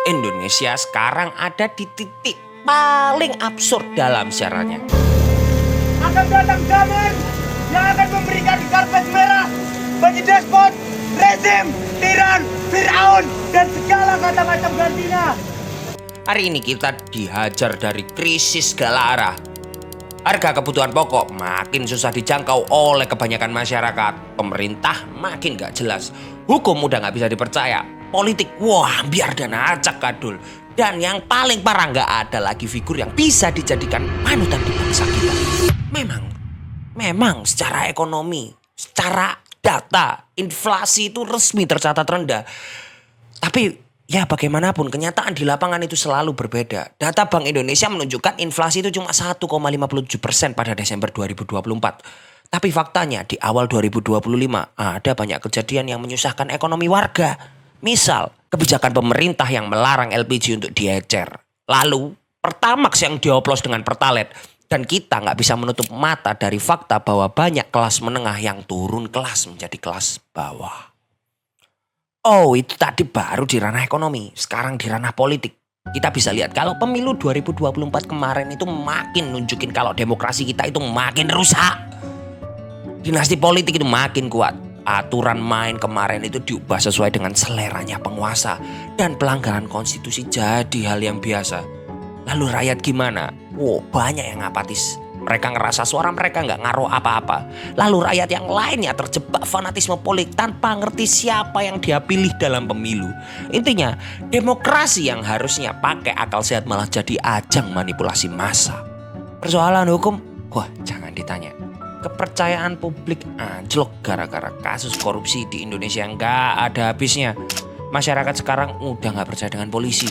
Indonesia sekarang ada di titik paling absurd dalam sejarahnya. Akan datang zaman yang akan memberikan karpet merah bagi despot, rezim, tiran, Fir'aun, dan segala kata macam gantinya. Hari ini kita dihajar dari krisis segala arah. Harga kebutuhan pokok makin susah dijangkau oleh kebanyakan masyarakat. Pemerintah makin gak jelas. Hukum udah gak bisa dipercaya. Politik, wah biar dana acak kadul. Dan yang paling parah gak ada lagi figur yang bisa dijadikan panutan di bangsa kita. Memang secara ekonomi, secara data, inflasi itu resmi tercatat rendah. Tapi ya bagaimanapun kenyataan di lapangan itu selalu berbeda. Data Bank Indonesia menunjukkan inflasi itu cuma 1,57% pada Desember 2024. Tapi faktanya di awal 2025 ada banyak kejadian yang menyusahkan ekonomi warga. Misal kebijakan pemerintah yang melarang LPG untuk diecer. Lalu Pertamax yang dioplos dengan Pertalite. Dan kita nggak bisa menutup mata dari fakta bahwa banyak kelas menengah yang turun kelas menjadi kelas bawah. Oh, itu tadi baru di ranah ekonomi, sekarang di ranah politik. Kita bisa lihat kalau pemilu 2024 kemarin itu makin nunjukin kalau demokrasi kita itu makin rusak. Dinasti politik itu makin kuat. Aturan main kemarin itu diubah sesuai dengan seleranya penguasa. Dan pelanggaran konstitusi jadi hal yang biasa. Lalu rakyat gimana? Wow, banyak yang apatis. Mereka ngerasa suara mereka nggak ngaruh apa-apa. Lalu rakyat yang lainnya terjebak fanatisme politik tanpa ngerti siapa yang dia pilih dalam pemilu. Intinya, demokrasi yang harusnya pakai akal sehat malah jadi ajang manipulasi massa. Persoalan hukum, wah jangan ditanya. Kepercayaan publik anjlok gara-gara kasus korupsi di Indonesia nggak ada habisnya. Masyarakat sekarang udah nggak percaya dengan polisi.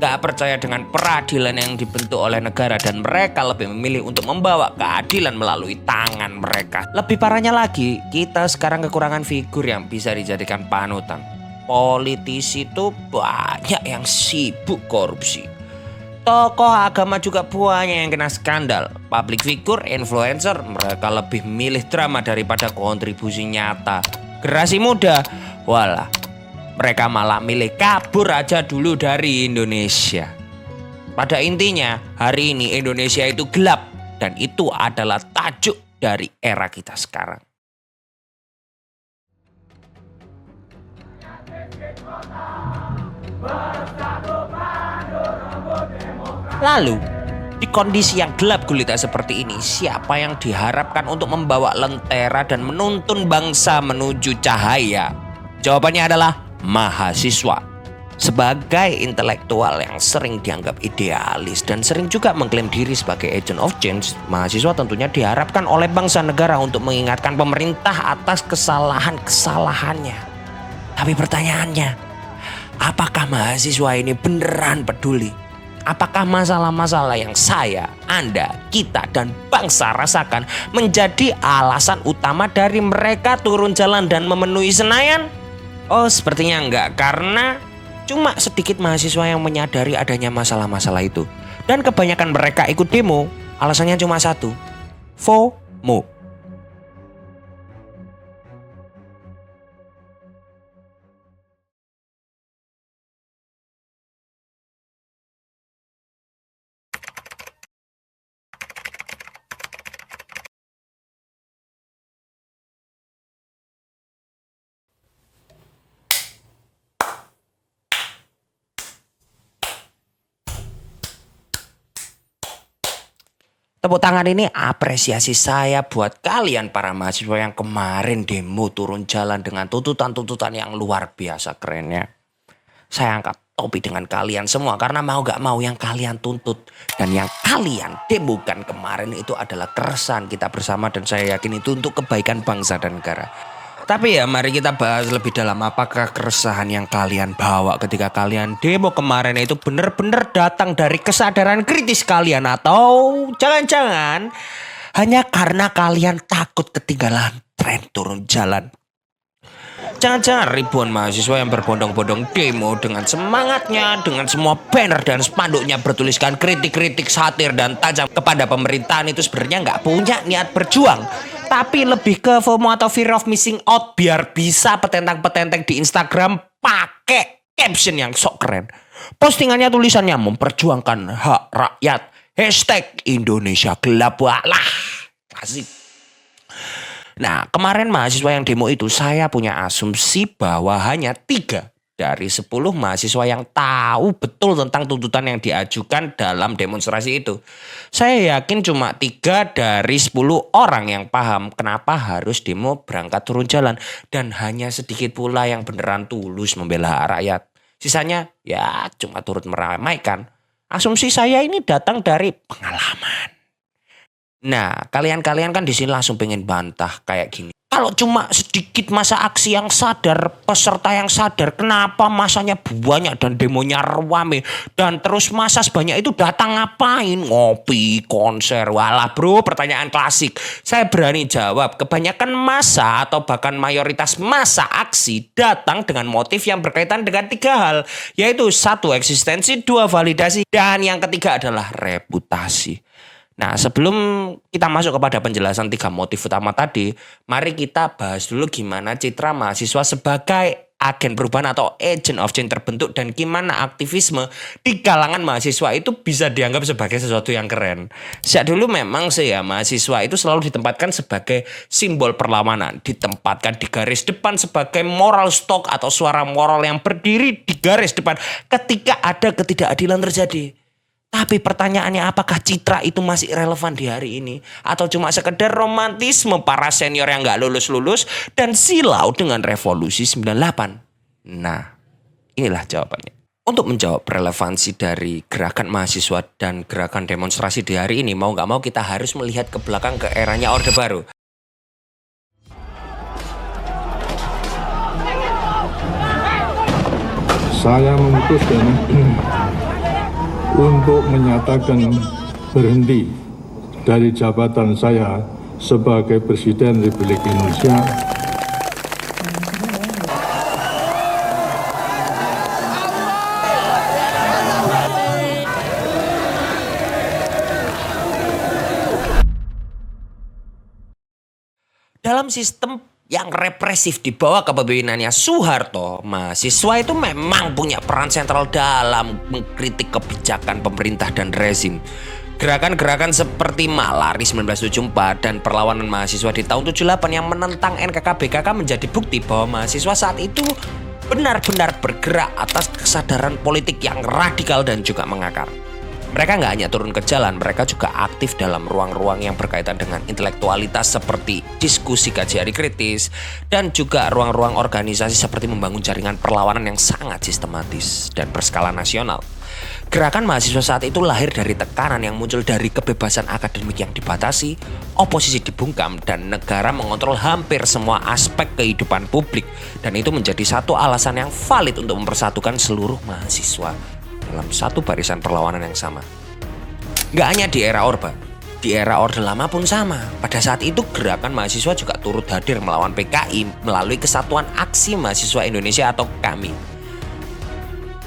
Gak percaya dengan peradilan yang dibentuk oleh negara dan mereka lebih memilih untuk membawa keadilan melalui tangan mereka. Lebih parahnya lagi, kita sekarang kekurangan figur yang bisa dijadikan panutan. Politisi itu banyak yang sibuk korupsi. Tokoh agama juga banyak yang kena skandal. Public figure, influencer, mereka lebih milih drama daripada kontribusi nyata. Generasi muda, walah. Mereka malah milih kabur aja dulu dari Indonesia. Pada intinya, hari ini Indonesia itu gelap. Dan itu adalah tajuk dari era kita sekarang. Lalu, di kondisi yang gelap gulita seperti ini, siapa yang diharapkan untuk membawa lentera dan menuntun bangsa menuju cahaya? Jawabannya adalah mahasiswa. Sebagai intelektual yang sering dianggap idealis dan sering juga mengklaim diri sebagai agent of change, mahasiswa tentunya diharapkan oleh bangsa negara untuk mengingatkan pemerintah atas kesalahan-kesalahannya. Tapi pertanyaannya, apakah mahasiswa ini beneran peduli? Apakah masalah-masalah yang saya, Anda, kita, dan bangsa rasakan menjadi alasan utama dari mereka turun jalan dan memenuhi Senayan? Oh, sepertinya enggak, karena cuma sedikit mahasiswa yang menyadari adanya masalah-masalah itu. Dan kebanyakan mereka ikut demo, alasannya cuma satu, FOMO. Tepuk tangan ini apresiasi saya buat kalian para mahasiswa yang kemarin demo turun jalan dengan tuntutan-tuntutan yang luar biasa kerennya. Saya angkat topi dengan kalian semua karena mau gak mau yang kalian tuntut dan yang kalian demokan kemarin itu adalah keresahan kita bersama dan saya yakin itu untuk kebaikan bangsa dan negara. Tapi ya mari kita bahas lebih dalam apakah keresahan yang kalian bawa ketika kalian demo kemarin itu benar-benar datang dari kesadaran kritis kalian atau jangan-jangan hanya karena kalian takut ketinggalan tren turun jalan. Jangan-jangan ribuan mahasiswa yang berbondong-bondong demo dengan semangatnya, dengan semua banner dan spanduknya bertuliskan kritik-kritik satir dan tajam kepada pemerintahan itu sebenarnya nggak punya niat berjuang. Tapi lebih ke FOMO atau fear of missing out biar bisa petentang-petenteng di Instagram pakai caption yang sok keren. Postingannya tulisannya memperjuangkan hak rakyat. #Indonesia gelap. Walah, asik. Nah, kemarin mahasiswa yang demo itu saya punya asumsi bahwa hanya 3 dari 10 mahasiswa yang tahu betul tentang tuntutan yang diajukan dalam demonstrasi itu. Saya yakin cuma 3 dari 10 orang yang paham kenapa harus demo berangkat turun jalan. Dan hanya sedikit pula yang beneran tulus membela rakyat. Sisanya ya cuma turut meramaikan. Asumsi saya ini datang dari pengalaman. Nah, kalian kan di sini langsung pengen bantah kayak gini. Kalau cuma sedikit masa aksi yang sadar, peserta yang sadar, kenapa masanya banyak dan demonya rame? Dan terus masa sebanyak itu datang ngapain? Ngopi, konser, walah bro, pertanyaan klasik. Saya berani jawab, kebanyakan masa atau bahkan mayoritas masa aksi datang dengan motif yang berkaitan dengan 3 hal. Yaitu 1, eksistensi, 2, validasi, dan yang ketiga adalah reputasi. Nah, sebelum kita masuk kepada penjelasan 3 motif utama tadi, mari kita bahas dulu gimana citra mahasiswa sebagai agen perubahan atau agent of change terbentuk dan gimana aktivisme di kalangan mahasiswa itu bisa dianggap sebagai sesuatu yang keren. Sejak dulu memang sih ya, mahasiswa itu selalu ditempatkan sebagai simbol perlawanan, ditempatkan di garis depan sebagai moral stock atau suara moral yang berdiri di garis depan ketika ada ketidakadilan terjadi. Tapi pertanyaannya, apakah citra itu masih relevan di hari ini? Atau cuma sekedar romantisme para senior yang gak lulus-lulus dan silau dengan revolusi 98? Nah, inilah jawabannya. Untuk menjawab relevansi dari gerakan mahasiswa dan gerakan demonstrasi di hari ini, mau gak mau kita harus melihat ke belakang ke eranya Orde Baru. Saya memutuskan untuk menyatakan berhenti dari jabatan saya sebagai Presiden Republik Indonesia dalam sistem yang represif di bawah kepemimpinannya Soeharto, mahasiswa itu memang punya peran sentral dalam mengkritik kebijakan pemerintah dan rezim. Gerakan-gerakan seperti Malari 1974 dan perlawanan mahasiswa di tahun 78 yang menentang NKK-BKK menjadi bukti bahwa mahasiswa saat itu benar-benar bergerak atas kesadaran politik yang radikal dan juga mengakar. Mereka nggak hanya turun ke jalan, mereka juga aktif dalam ruang-ruang yang berkaitan dengan intelektualitas seperti diskusi kajian kritis dan juga ruang-ruang organisasi seperti membangun jaringan perlawanan yang sangat sistematis dan berskala nasional. Gerakan mahasiswa saat itu lahir dari tekanan yang muncul dari kebebasan akademik yang dibatasi, oposisi dibungkam, dan negara mengontrol hampir semua aspek kehidupan publik. Dan itu menjadi satu alasan yang valid untuk mempersatukan seluruh mahasiswa dalam satu barisan perlawanan yang sama. Gak hanya di era Orba, di era Orde Lama pun sama. Pada saat itu gerakan mahasiswa juga turut hadir melawan PKI melalui Kesatuan Aksi Mahasiswa Indonesia atau KAMI.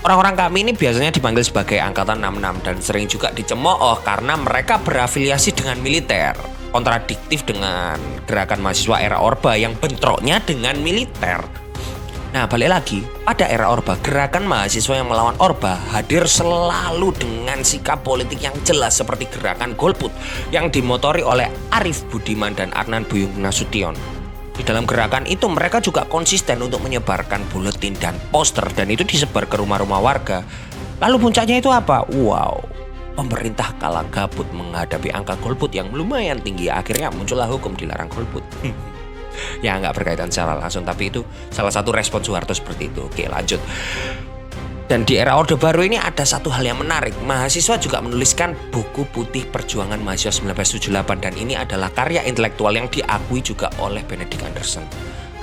Orang-orang KAMI ini biasanya dipanggil sebagai Angkatan 66 dan sering juga dicemooh karena mereka berafiliasi dengan militer. Kontradiktif dengan gerakan mahasiswa era Orba yang bentroknya dengan militer. Nah, balik lagi, pada era Orba, gerakan mahasiswa yang melawan Orba hadir selalu dengan sikap politik yang jelas seperti gerakan Golput yang dimotori oleh Arief Budiman dan Adnan Buyung Nasution. Di dalam gerakan itu mereka juga konsisten untuk menyebarkan buletin dan poster dan itu disebar ke rumah-rumah warga. Lalu puncaknya itu apa? Wow, pemerintah kalah gabut menghadapi angka golput yang lumayan tinggi. Akhirnya muncullah hukum dilarang golput. Ya nggak berkaitan secara langsung, tapi itu salah satu respon Soeharto seperti itu. Oke, lanjut. Dan di era Orde Baru ini ada satu hal yang menarik. Mahasiswa juga menuliskan buku putih perjuangan mahasiswa 1978 dan ini adalah karya intelektual yang diakui juga oleh Benedict Anderson.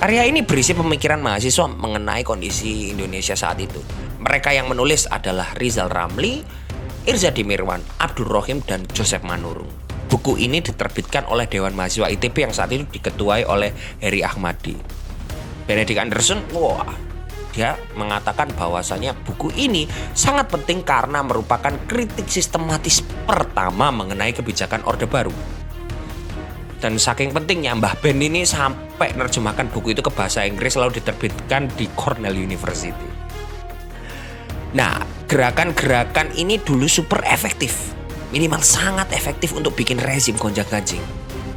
Karya ini berisi pemikiran mahasiswa mengenai kondisi Indonesia saat itu. Mereka yang menulis adalah Rizal Ramli, Irzadi Mirwan, Abdul Rohim, dan Joseph Manurung. Buku ini diterbitkan oleh Dewan Mahasiswa ITB yang saat itu diketuai oleh Heri Ahmadi. Benedict Anderson, dia mengatakan bahwasanya buku ini sangat penting karena merupakan kritik sistematis pertama mengenai kebijakan Orde Baru. Dan saking pentingnya Mbah Ben ini sampai menerjemahkan buku itu ke bahasa Inggris lalu diterbitkan di Cornell University. Nah, gerakan-gerakan ini dulu super efektif. Minimal sangat efektif untuk bikin rezim gonjang-ganjing.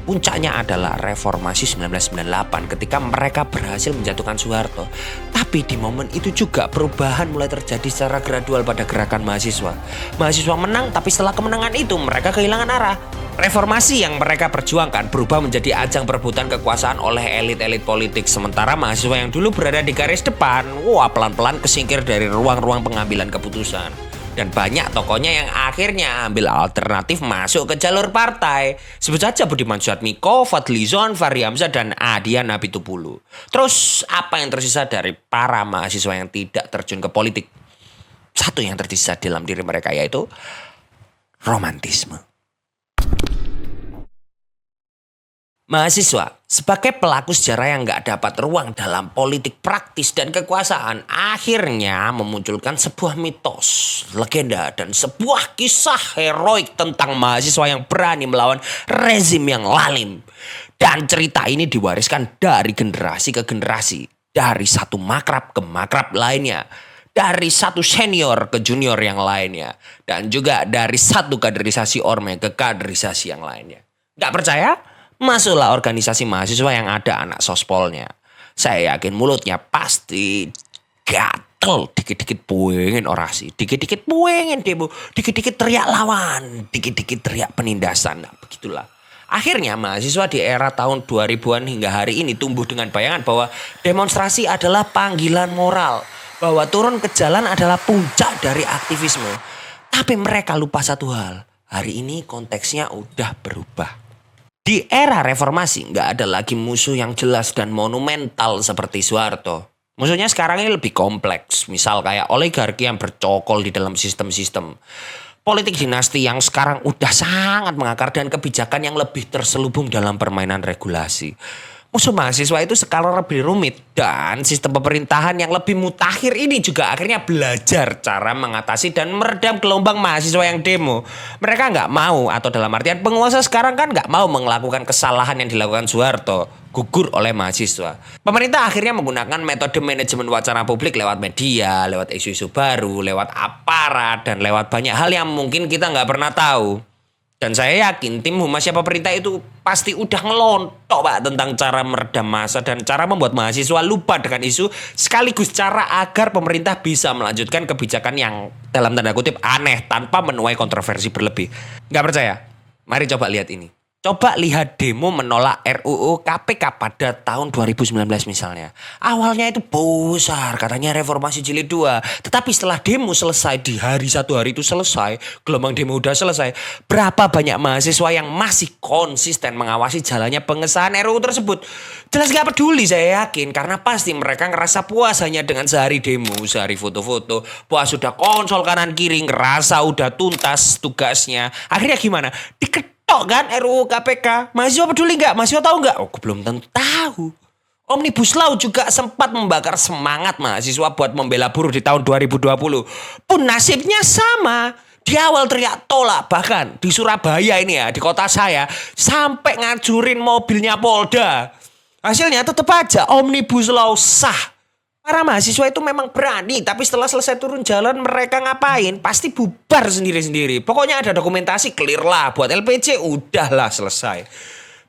Puncaknya adalah reformasi 1998 ketika mereka berhasil menjatuhkan Soeharto. Tapi di momen itu juga perubahan mulai terjadi secara gradual pada gerakan mahasiswa. Mahasiswa menang, tapi setelah kemenangan itu mereka kehilangan arah. Reformasi yang mereka perjuangkan berubah menjadi ajang perebutan kekuasaan oleh elit-elit politik. Sementara mahasiswa yang dulu berada di garis depan, pelan-pelan kesingkir dari ruang-ruang pengambilan keputusan. Dan banyak tokonya yang akhirnya ambil alternatif masuk ke jalur partai. Sebut saja Budiman Sujatmiko, Fadlizon, Fahri Hamzah, dan Adian Apitupulu. Terus apa yang tersisa dari para mahasiswa yang tidak terjun ke politik? Satu yang tersisa dalam diri mereka yaitu romantisme. Mahasiswa sebagai pelaku sejarah yang gak dapat ruang dalam politik praktis dan kekuasaan akhirnya memunculkan sebuah mitos, legenda, dan sebuah kisah heroik tentang mahasiswa yang berani melawan rezim yang lalim. Dan cerita ini diwariskan dari generasi ke generasi, dari satu makrab ke makrab lainnya, dari satu senior ke junior yang lainnya, dan juga dari satu kaderisasi orme ke kaderisasi yang lainnya. Gak percaya? Masuklah organisasi mahasiswa yang ada anak sospolnya. Saya yakin mulutnya pasti gatel, dikit-dikit pengen orasi, dikit-dikit pengen demo, dikit-dikit teriak lawan, dikit-dikit teriak penindasan. Nah, begitulah. Akhirnya mahasiswa di era tahun 2000-an hingga hari ini tumbuh dengan bayangan bahwa demonstrasi adalah panggilan moral, bahwa turun ke jalan adalah puncak dari aktivisme. Tapi mereka lupa satu hal, hari ini konteksnya udah berubah. Di era reformasi nggak ada lagi musuh yang jelas dan monumental seperti Soeharto. Musuhnya sekarang ini lebih kompleks. Misal kayak oligarki yang bercokol di dalam sistem-sistem. Politik dinasti yang sekarang udah sangat mengakar dan kebijakan yang lebih terselubung dalam permainan regulasi. Musuh mahasiswa itu sekarang lebih rumit dan sistem pemerintahan yang lebih mutakhir ini juga akhirnya belajar cara mengatasi dan meredam gelombang mahasiswa yang demo. Mereka nggak mau, atau dalam artian penguasa sekarang kan nggak mau melakukan kesalahan yang dilakukan Soeharto, gugur oleh mahasiswa. Pemerintah akhirnya menggunakan metode manajemen wacana publik lewat media, lewat isu-isu baru, lewat aparat, dan lewat banyak hal yang mungkin kita nggak pernah tahu. Dan saya yakin tim humasnya pemerintah itu pasti udah ngelontok Pak tentang cara meredam massa dan cara membuat mahasiswa lupa dengan isu, sekaligus cara agar pemerintah bisa melanjutkan kebijakan yang dalam tanda kutip aneh tanpa menuai kontroversi berlebih. Gak percaya? Mari coba lihat ini. Coba lihat demo menolak RUU KPK pada tahun 2019 misalnya. Awalnya itu besar, katanya reformasi jilid 2. Tetapi setelah demo selesai, di satu hari itu selesai, gelombang demo udah selesai. Berapa banyak mahasiswa yang masih konsisten mengawasi jalannya pengesahan RUU tersebut? Jelas gak peduli saya yakin, karena pasti mereka ngerasa puas hanya dengan sehari demo, sehari foto-foto. Puas sudah konsol kanan kiri, ngerasa udah tuntas tugasnya. Akhirnya gimana? Kan RUU KPK. Mahasiswa peduli nggak? Mahasiswa tahu nggak? Oh, belum tentu tahu. Omnibus Law juga sempat membakar semangat mahasiswa buat membela buruh di tahun 2020. Pun nasibnya sama. Di awal teriak tolak, bahkan di Surabaya ini ya, di kota saya, sampai ngajurin mobilnya Polda. Hasilnya tetap aja Omnibus Law sah. Para mahasiswa itu memang berani, tapi setelah selesai turun jalan mereka ngapain? Pasti bubar sendiri-sendiri. Pokoknya ada dokumentasi, clear lah. Buat LPC, udahlah selesai.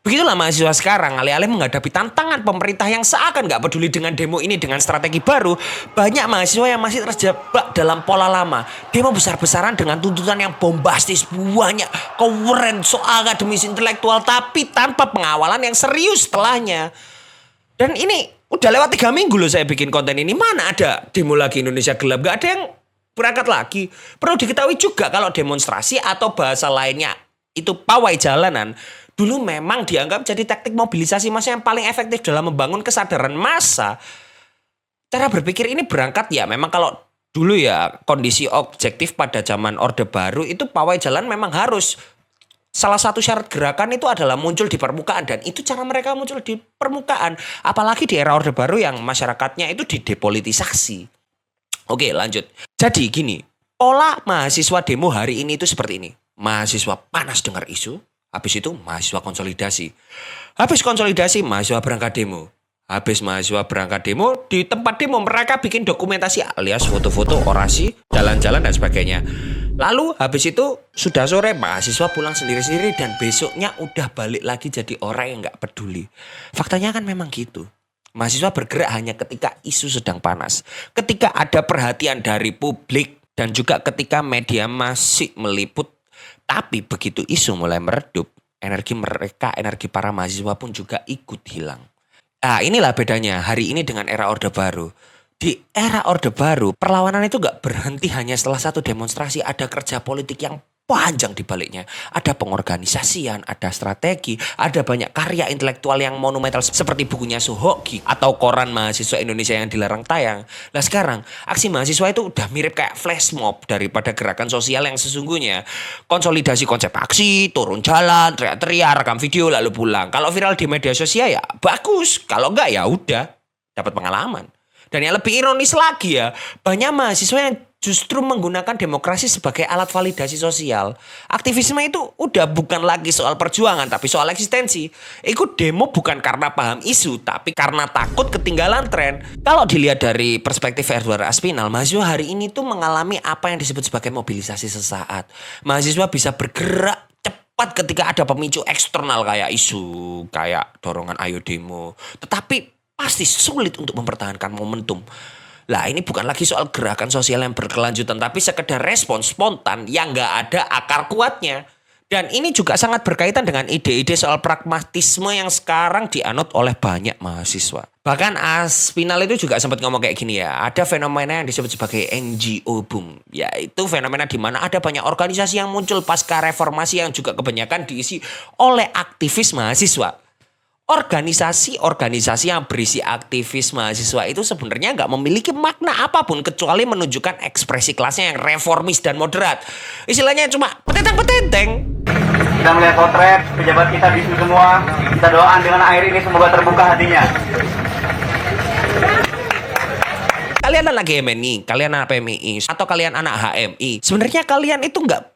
Begitulah mahasiswa sekarang, alih-alih menghadapi tantangan pemerintah yang seakan gak peduli dengan demo ini dengan strategi baru. Banyak mahasiswa yang masih terjebak dalam pola lama. Demo besar-besaran dengan tuntutan yang bombastis, banyak keren soal akademis intelektual, tapi tanpa pengawalan yang serius setelahnya. Dan ini udah lewat 3 minggu loh saya bikin konten ini. Mana ada demo lagi Indonesia gelap? Gak ada yang berangkat lagi. Perlu diketahui juga kalau demonstrasi atau bahasa lainnya itu pawai jalanan, dulu memang dianggap jadi taktik mobilisasi massa yang paling efektif dalam membangun kesadaran massa. Cara berpikir ini berangkat ya memang kalau dulu ya kondisi objektif pada zaman Orde Baru itu pawai jalan memang harus. Salah satu syarat gerakan itu adalah muncul di permukaan, dan itu cara mereka muncul di permukaan. Apalagi di era Orde Baru yang masyarakatnya itu didepolitisasi. Oke, lanjut. Jadi gini, pola mahasiswa demo hari ini itu seperti ini. Mahasiswa panas dengar isu, habis itu mahasiswa konsolidasi. Habis konsolidasi, mahasiswa berangkat demo. Habis mahasiswa berangkat demo, di tempat demo mereka bikin dokumentasi alias foto-foto, orasi, jalan-jalan dan sebagainya. Lalu habis itu sudah sore mahasiswa pulang sendiri-sendiri dan besoknya udah balik lagi jadi orang yang gak peduli. Faktanya kan memang gitu. Mahasiswa bergerak hanya ketika isu sedang panas. Ketika ada perhatian dari publik dan juga ketika media masih meliput. Tapi begitu isu mulai meredup, energi para mahasiswa pun juga ikut hilang. Nah, inilah bedanya hari ini dengan era Orde Baru. Di era Orde Baru, perlawanan itu gak berhenti hanya setelah satu demonstrasi. Ada kerja politik yang panjang di baliknya. Ada pengorganisasian, ada strategi, ada banyak karya intelektual yang monumental seperti bukunya Sohoki atau koran mahasiswa Indonesia yang dilarang tayang. Nah sekarang, aksi mahasiswa itu udah mirip kayak flash mob daripada gerakan sosial yang sesungguhnya. Konsolidasi konsep aksi, turun jalan, teriak-teriak, rekam video lalu pulang. Kalau viral di media sosial ya bagus, kalau enggak ya udah dapat pengalaman. Dan yang lebih ironis lagi ya, banyak mahasiswa yang justru menggunakan demokrasi sebagai alat validasi sosial. Aktivisme itu udah bukan lagi soal perjuangan, tapi soal eksistensi. Ikut demo bukan karena paham isu, tapi karena takut ketinggalan tren. Kalau dilihat dari perspektif Edward Aspinall, mahasiswa hari ini tuh mengalami apa yang disebut sebagai mobilisasi sesaat. Mahasiswa bisa bergerak cepat ketika ada pemicu eksternal kayak isu, kayak dorongan ayo demo. Tetapi pasti sulit untuk mempertahankan momentum. Lah ini bukan lagi soal gerakan sosial yang berkelanjutan, tapi sekedar respon spontan yang gak ada akar kuatnya. Dan ini juga sangat berkaitan dengan ide-ide soal pragmatisme yang sekarang dianut oleh banyak mahasiswa. Bahkan Aspinall itu juga sempat ngomong kayak gini ya, ada fenomena yang disebut sebagai NGO boom. Yaitu fenomena di mana ada banyak organisasi yang muncul pasca reformasi yang juga kebanyakan diisi oleh aktivis mahasiswa. Organisasi-organisasi yang berisi aktivis mahasiswa itu sebenarnya nggak memiliki makna apapun kecuali menunjukkan ekspresi kelasnya yang reformis dan moderat. Istilahnya cuma petenteng-petenteng. Kita melihat potret pejabat kita bisu semua. Kita doakan dengan air ini semoga terbuka hatinya. Kalian anak GMNI, kalian anak PMI, atau kalian anak HMI. Sebenarnya kalian itu nggak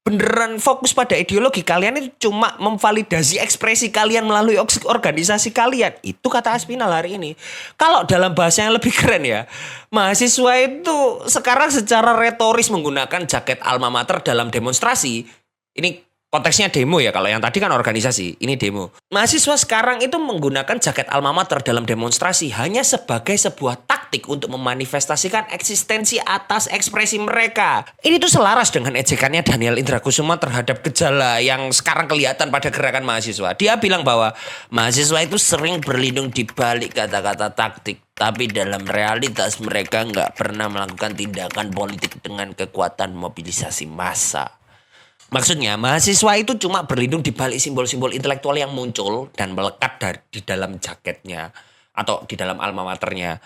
beneran fokus pada ideologi, kalian itu cuma memvalidasi ekspresi kalian melalui organisasi kalian. Itu kata Aspinall hari ini. Kalau dalam bahasa yang lebih keren ya, mahasiswa itu sekarang secara retoris menggunakan jaket alma mater dalam demonstrasi. Ini konteksnya demo ya, kalau yang tadi kan organisasi, ini demo. Mahasiswa sekarang itu menggunakan jaket alma mater dalam demonstrasi hanya sebagai sebuah taktik untuk memanifestasikan eksistensi atas ekspresi mereka. Ini tuh selaras dengan ejekannya Daniel Indrakusuma terhadap gejala yang sekarang kelihatan pada gerakan mahasiswa. Dia bilang bahwa mahasiswa itu sering berlindung di balik kata-kata taktik, tapi dalam realitas mereka nggak pernah melakukan tindakan politik dengan kekuatan mobilisasi massa. Maksudnya mahasiswa itu cuma berlindung di balik simbol-simbol intelektual yang muncul dan melekat di dalam jaketnya atau di dalam alma maternya.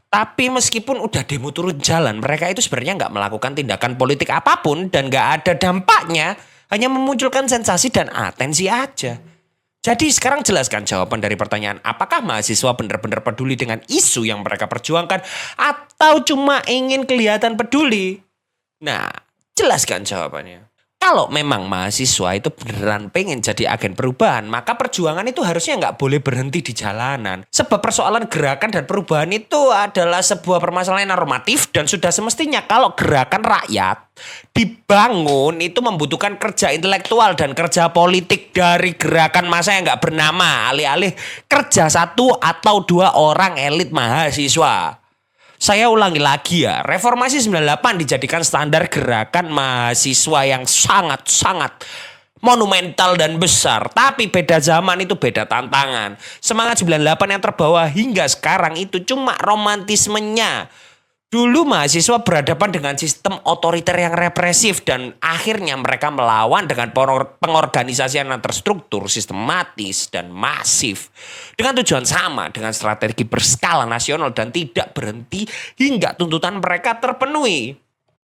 Tapi meskipun udah demo turun jalan, mereka itu sebenarnya nggak melakukan tindakan politik apapun dan nggak ada dampaknya, hanya memunculkan sensasi dan atensi aja. Jadi sekarang jelaskan jawaban dari pertanyaan, apakah mahasiswa benar-benar peduli dengan isu yang mereka perjuangkan atau cuma ingin kelihatan peduli? Nah, jelaskan jawabannya. Kalau memang mahasiswa itu beneran pengen jadi agen perubahan, maka perjuangan itu harusnya nggak boleh berhenti di jalanan. Sebab persoalan gerakan dan perubahan itu adalah sebuah permasalahan normatif dan sudah semestinya kalau gerakan rakyat dibangun itu membutuhkan kerja intelektual dan kerja politik dari gerakan massa yang nggak bernama, alih-alih kerja satu atau dua orang elit mahasiswa. Saya ulangi lagi ya, reformasi 98 dijadikan standar gerakan mahasiswa yang sangat-sangat monumental dan besar. Tapi beda zaman itu beda tantangan. Semangat 98 yang terbawa hingga sekarang itu cuma romantismenya. Dulu mahasiswa berhadapan dengan sistem otoriter yang represif dan akhirnya mereka melawan dengan pengorganisasian yang terstruktur, sistematis dan masif. Dengan tujuan sama, dengan strategi berskala nasional dan tidak berhenti hingga tuntutan mereka terpenuhi.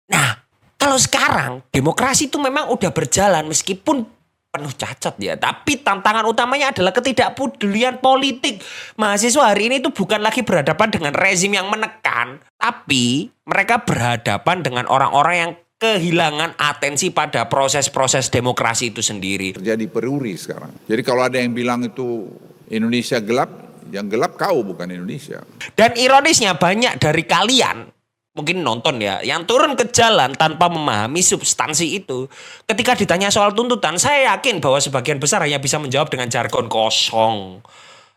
Nah, kalau sekarang demokrasi itu memang udah berjalan meskipun penuh cacat ya. Tapi tantangan utamanya adalah ketidakpedulian politik. Mahasiswa hari ini itu bukan lagi berhadapan dengan rezim yang menekan. Tapi mereka berhadapan dengan orang-orang yang kehilangan atensi pada proses-proses demokrasi itu sendiri. Terjadi peruri sekarang. Jadi kalau ada yang bilang itu Indonesia gelap, Yang gelap kau bukan Indonesia. Dan ironisnya banyak dari kalian mungkin nonton ya, yang turun ke jalan tanpa memahami substansi itu. Ketika ditanya soal tuntutan, saya yakin bahwa sebagian besar hanya bisa menjawab dengan jargon kosong.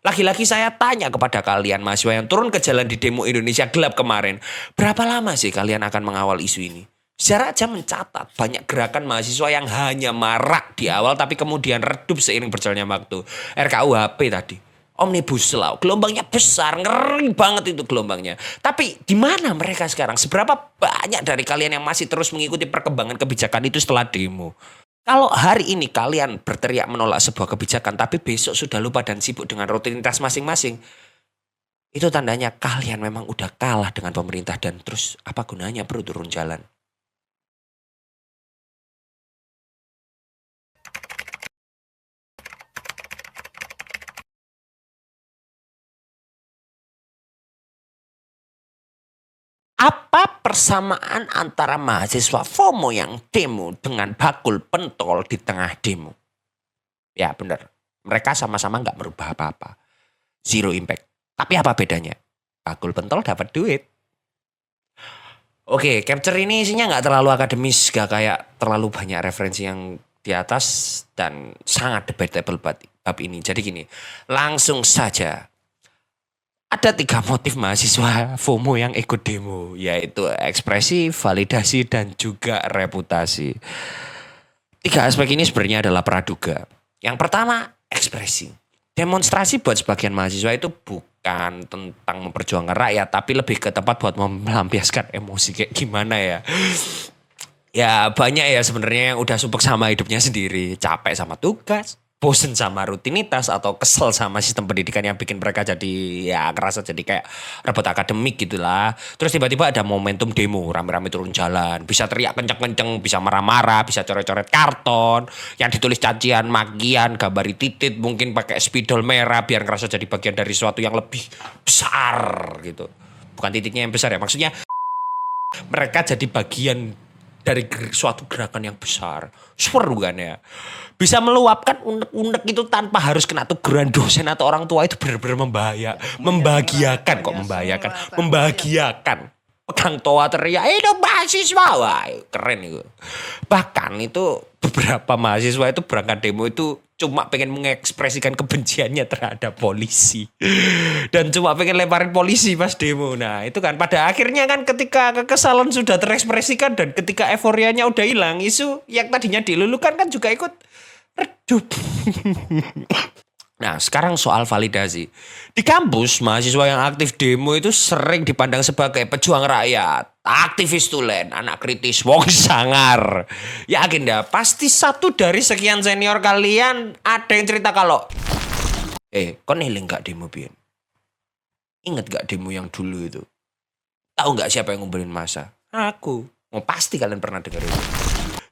Lagi-lagi saya tanya kepada kalian mahasiswa yang turun ke jalan di demo Indonesia Gelap kemarin, berapa lama sih kalian akan mengawal isu ini? Sejarah aja mencatat banyak gerakan mahasiswa yang hanya marak di awal tapi kemudian redup seiring berjalannya waktu. RKUHP tadi. Omnibus Law, gelombangnya besar, ngeri banget itu gelombangnya. Tapi di mana mereka sekarang? Seberapa banyak dari kalian yang masih terus mengikuti perkembangan kebijakan itu setelah demo? Kalau hari ini kalian berteriak menolak sebuah kebijakan, tapi besok sudah lupa dan sibuk dengan rutinitas masing-masing, itu tandanya kalian memang udah kalah dengan pemerintah dan terus apa gunanya bro turun jalan? Apa persamaan antara mahasiswa FOMO yang demo dengan bakul pentol di tengah demo? Ya benar, mereka sama-sama nggak merubah apa-apa. Zero impact. Tapi apa bedanya? Bakul pentol dapat duit. Oke, capture ini isinya nggak terlalu akademis, gak kayak terlalu banyak referensi yang di atas dan sangat debatable bab ini. Jadi gini, langsung saja. Ada 3 motif mahasiswa FOMO yang ikut demo, yaitu ekspresi, validasi, dan juga reputasi. 3 aspek ini sebenarnya adalah praduga. Yang pertama, ekspresi. Demonstrasi buat sebagian mahasiswa itu bukan tentang memperjuangkan rakyat, tapi lebih ke tempat buat melampiaskan emosi kayak gimana ya. Ya banyak ya sebenarnya yang udah supek sama hidupnya sendiri, capek sama tugas, bosen sama rutinitas atau kesel sama sistem pendidikan yang bikin mereka jadi ya ngerasa jadi kayak rebut akademik gitulah. Terus tiba-tiba ada momentum demo, rame-rame turun jalan, bisa teriak kenceng-kenceng, bisa marah-marah, bisa coret-coret karton yang ditulis cacian, makian, gambar titit, mungkin pakai spidol merah biar ngerasa jadi bagian dari sesuatu yang lebih besar gitu. Bukan titiknya yang besar ya, maksudnya mereka jadi bagian dari suatu gerakan yang besar. Seru kan ya. Bisa meluapkan unek-unek itu tanpa harus kena teguran dosen atau orang tua itu benar-benar membahagiakan kok membahayakan. Membahagiakan. Pegang toa teriak, itu mahasiswa. Wah, keren itu. Bahkan itu beberapa mahasiswa itu berangkat demo itu cuma pengen mengekspresikan kebenciannya terhadap polisi. Dan cuma pengen lemparin polisi pas demo. Nah itu kan pada akhirnya kan ketika kekesalan sudah terekspresikan dan ketika euforianya udah hilang, isu yang tadinya dilulukan kan juga ikut redup. Nah sekarang soal validasi. Di kampus mahasiswa yang aktif demo itu sering dipandang sebagai pejuang rakyat, aktivis tulen, anak kritis, wong sangar. Yakin dah pasti satu dari sekian senior kalian ada yang cerita kalau kon eling gak demo Bian? Ingat gak demo yang dulu itu? Tahu gak siapa yang ngumpulin massa? Aku. Mau pasti kalian pernah dengar itu.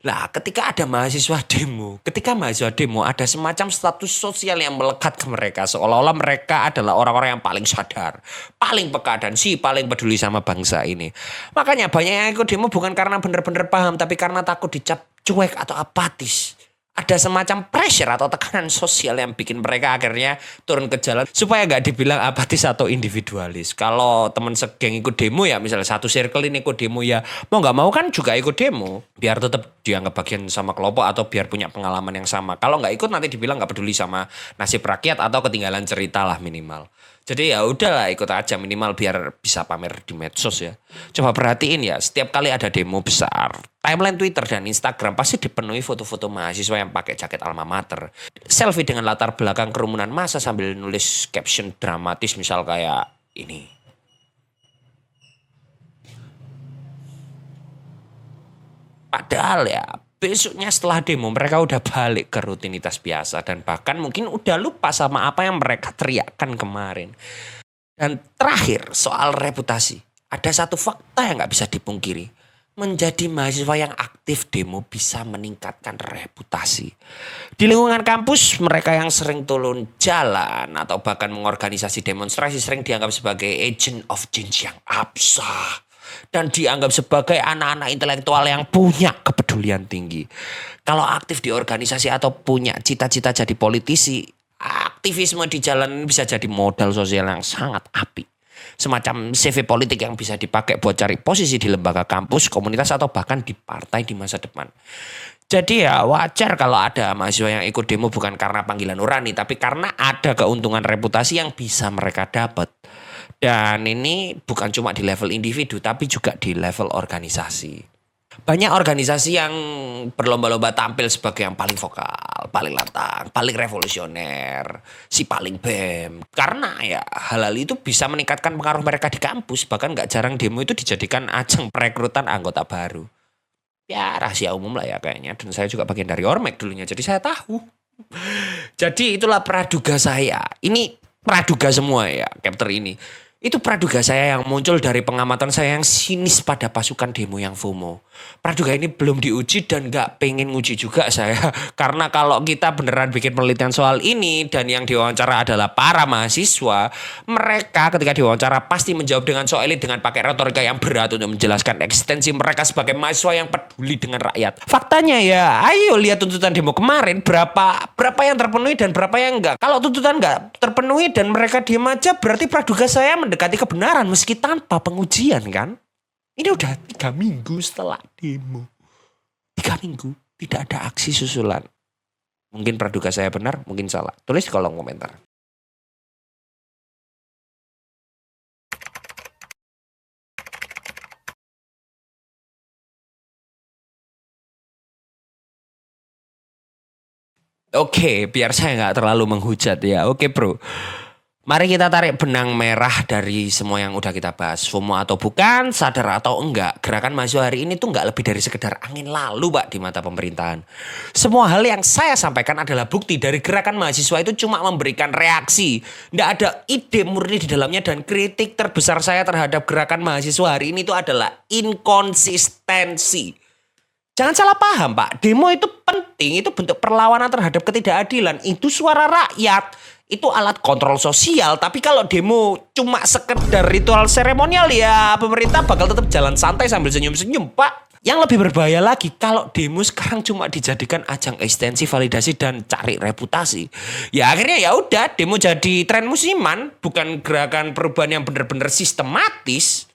Lah ketika mahasiswa demo ada semacam status sosial yang melekat ke mereka. Seolah-olah mereka adalah orang-orang yang paling sadar, paling peka dan paling peduli sama bangsa ini. Makanya banyak yang ikut demo bukan karena benar-benar paham, tapi karena takut dicap cuek atau apatis. Ada semacam pressure atau tekanan sosial yang bikin mereka akhirnya turun ke jalan supaya gak dibilang apatis atau individualis. Kalau teman segeng ikut demo ya misalnya satu circle ini ikut demo ya mau gak mau kan juga ikut demo biar tetap dianggap bagian sama kelompok atau biar punya pengalaman yang sama. Kalau gak ikut nanti dibilang gak peduli sama nasib rakyat atau ketinggalan cerita lah minimal. Jadi ya udahlah ikut aja minimal biar bisa pamer di medsos ya. Coba perhatiin ya setiap kali ada demo besar, timeline Twitter dan Instagram pasti dipenuhi foto-foto mahasiswa yang pakai jaket alma mater. Selfie dengan latar belakang kerumunan massa sambil nulis caption dramatis misal kayak ini. Padahal ya besoknya setelah demo mereka udah balik ke rutinitas biasa dan bahkan mungkin udah lupa sama apa yang mereka teriakkan kemarin. Dan terakhir soal reputasi. Ada satu fakta yang gak bisa dipungkiri. Menjadi mahasiswa yang aktif demo bisa meningkatkan reputasi. Di lingkungan kampus mereka yang sering turun jalan atau bahkan mengorganisasi demonstrasi sering dianggap sebagai agent of change yang absah. Dan dianggap sebagai anak-anak intelektual yang punya kepedulian tinggi. Kalau aktif di organisasi atau punya cita-cita jadi politisi, aktivisme di jalan bisa jadi modal sosial yang sangat apik. Semacam CV politik yang bisa dipakai buat cari posisi di lembaga kampus, komunitas, atau bahkan di partai di masa depan. Jadi ya wajar kalau ada mahasiswa yang ikut demo bukan karena panggilan nurani, tapi karena ada keuntungan reputasi yang bisa mereka dapat. Dan ini bukan cuma di level individu, tapi juga di level organisasi. Banyak organisasi yang berlomba-lomba tampil sebagai yang paling vokal, paling lantang, paling revolusioner, si paling BEM. Karena ya hal-hal itu bisa meningkatkan pengaruh mereka di kampus. Bahkan gak jarang demo itu dijadikan ajang perekrutan anggota baru. Ya rahasia umum lah ya kayaknya. Dan saya juga bagian dari Ormek dulunya, jadi saya tahu. Jadi itulah praduga saya. Ini praduga semua ya, chapter ini. Itu praduga saya yang muncul dari pengamatan saya yang sinis pada pasukan demo yang FOMO. Praduga ini belum diuji dan gak pengen nguji juga saya. Karena kalau kita beneran bikin penelitian soal ini dan yang diwawancara adalah para mahasiswa, mereka ketika diwawancara pasti menjawab dengan so elit dengan pakai retorika yang berat untuk menjelaskan eksistensi mereka sebagai mahasiswa yang peduli dengan rakyat. Faktanya ya, ayo lihat tuntutan demo kemarin, berapa yang terpenuhi dan berapa yang enggak. Kalau tuntutan enggak terpenuhi dan mereka diem aja, berarti praduga saya mendekati kebenaran meski tanpa pengujian kan. Ini udah 3 minggu setelah demo. 3 minggu tidak ada aksi susulan. Mungkin praduga saya benar, mungkin salah. Tulis di kolom komentar. Oke, biar saya nggak terlalu menghujat ya. Oke bro, mari kita tarik benang merah dari semua yang udah kita bahas. FOMO atau bukan, sadar atau enggak, gerakan mahasiswa hari ini tuh nggak lebih dari sekedar angin lalu Pak di mata pemerintahan. Semua hal yang saya sampaikan adalah bukti dari gerakan mahasiswa itu cuma memberikan reaksi. Nggak ada ide murni di dalamnya, dan kritik terbesar saya terhadap gerakan mahasiswa hari ini itu adalah inkonsistensi. Jangan salah paham Pak, demo itu penting, itu bentuk perlawanan terhadap ketidakadilan, itu suara rakyat, itu alat kontrol sosial. Tapi kalau demo cuma sekedar ritual seremonial ya pemerintah bakal tetap jalan santai sambil senyum-senyum Pak. Yang lebih berbahaya lagi kalau demo sekarang cuma dijadikan ajang ekstensi, validasi, dan cari reputasi. Ya akhirnya ya udah demo jadi tren musiman, bukan gerakan perubahan yang benar-benar sistematis.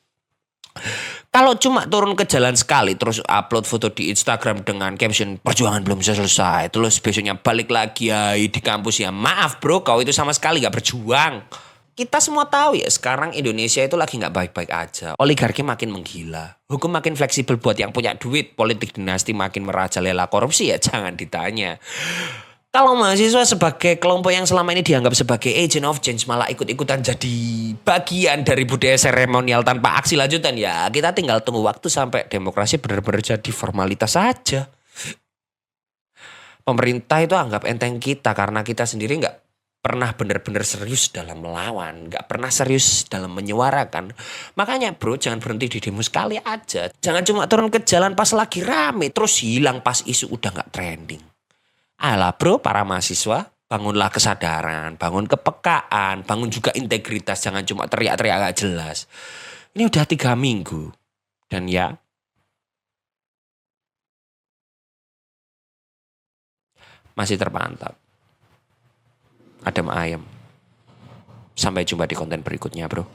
Kalau cuma turun ke jalan sekali terus upload foto di Instagram dengan caption perjuangan belum selesai, terus besoknya balik lagi ya di kampus, ya maaf bro, kau itu sama sekali gak berjuang. Kita semua tahu ya sekarang Indonesia itu lagi gak baik-baik aja. Oligarki makin menggila, hukum makin fleksibel buat yang punya duit, politik dinasti makin merajalela, korupsi ya jangan ditanya. Kalau mahasiswa sebagai kelompok yang selama ini dianggap sebagai agent of change malah ikut-ikutan jadi bagian dari budaya seremonial tanpa aksi lanjutan, ya kita tinggal tunggu waktu sampai demokrasi benar-benar jadi formalitas saja. Pemerintah itu anggap enteng kita karena kita sendiri nggak pernah benar-benar serius dalam melawan, nggak pernah serius dalam menyuarakan. Makanya bro, jangan berhenti di demo sekali aja. Jangan cuma turun ke jalan pas lagi rame terus hilang pas isu udah nggak trending. Alah bro, para mahasiswa, bangunlah kesadaran, bangun kepekaan, bangun juga integritas. Jangan cuma teriak-teriak gak jelas. Ini udah 3 minggu. Dan ya, masih terpantau. Adem ayem. Sampai jumpa di konten berikutnya bro.